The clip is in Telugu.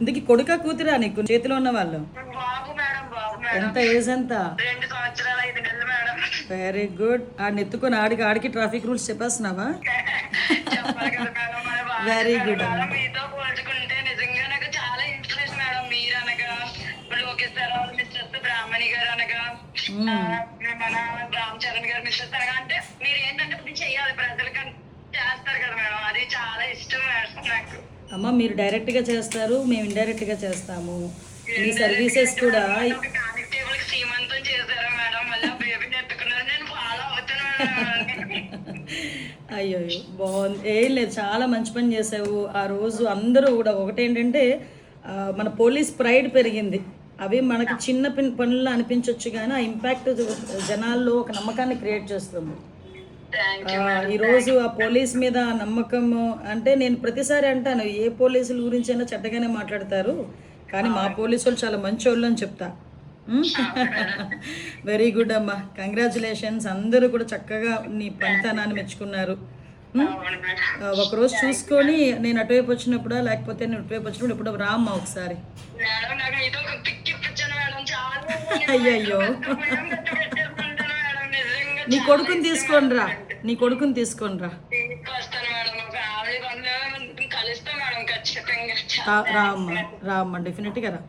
ఇందుకు కొడుక కూతురా నీకు చేతిలో ఉన్న వాళ్ళు? బాబు మేడం, బాబు మేడం. ఎంత ఏజ్ ఎంత? 2 సంవత్సరాలు 5 నెలలు మేడం. Very good. ఆడిని ఎత్తుకొని ఆడికి ట్రాఫిక్ రూల్స్ చెప్పేస్తున్నావా? చెప్పాలి కదా మేడం, మన బాధ్యత వెరీ గుడ్ మేడం. అమ్మా. మీతో పోల్చుకుంటే నిజంగా నాకు చాలా ఇన్స్పిరేషన్ మేడం. మీరు అనగా లోకేష్ సార్ వాళ్ళ మిస్సెస్ బ్రాహ్మణి గారు అనగా మన రామ్ చరణ్ గారు మిస్సెస్ అనగా అంటే మీరు ఏంటంటే ఇప్పుడు చెయ్యాలి ప్రజలకి చేస్తారు కదా మేడం, అది చాలా ఇష్టం మేడం నాకు. అమ్మ మీరు డైరెక్ట్గా చేస్తారు, మేము ఇండైరెక్ట్గా చేస్తాము. మీ సర్వీసెస్ కూడా టేబుల్ శ్రీమంతం చేశారు మేడం, మళ్ళీ బేబీని ఎత్తుకున్నారు, నేను ఫాలో అవుతున్నాను. అయ్యో బాగుంది. ఏం లేదు, చాలా మంచి పని చేసావు. ఆ రోజు అందరూ కూడా ఒకటేంటంటే మన పోలీస్ ప్రైడ్ పెరిగింది. అవి మనకి చిన్న పనుల్లో అనిపించవచ్చు కానీ ఆ ఇంపాక్ట్ జనాల్లో ఒక నమ్మకాన్ని క్రియేట్ చేస్తుంది. ఈరోజు ఆ పోలీస్ మీద నమ్మకము అంటే నేను ప్రతిసారి అంటాను, ఏ పోలీసుల గురించి అయినా చెడ్డగానే మాట్లాడతారు కానీ మా పోలీసులు చాలా మంచి వాళ్ళు అని చెప్తా. వెరీ గుడ్ అమ్మా, కంగ్రాచులేషన్స్. అందరూ కూడా చక్కగా నీ పనితనాన్ని మెచ్చుకున్నారు. ఒకరోజు చూసుకొని నేను అటువైపు వచ్చినప్పుడా లేకపోతే నేను ఇటువైపు వచ్చినప్పుడు ఇప్పుడు రామ్మా ఒకసారి. అయ్యయ్యో, నీ కొడుకుని తీసుకొని రా, నీ కొడుకుని తీసుకొని రా. రామ్మా రామ్మా డెఫినెట్గా రా.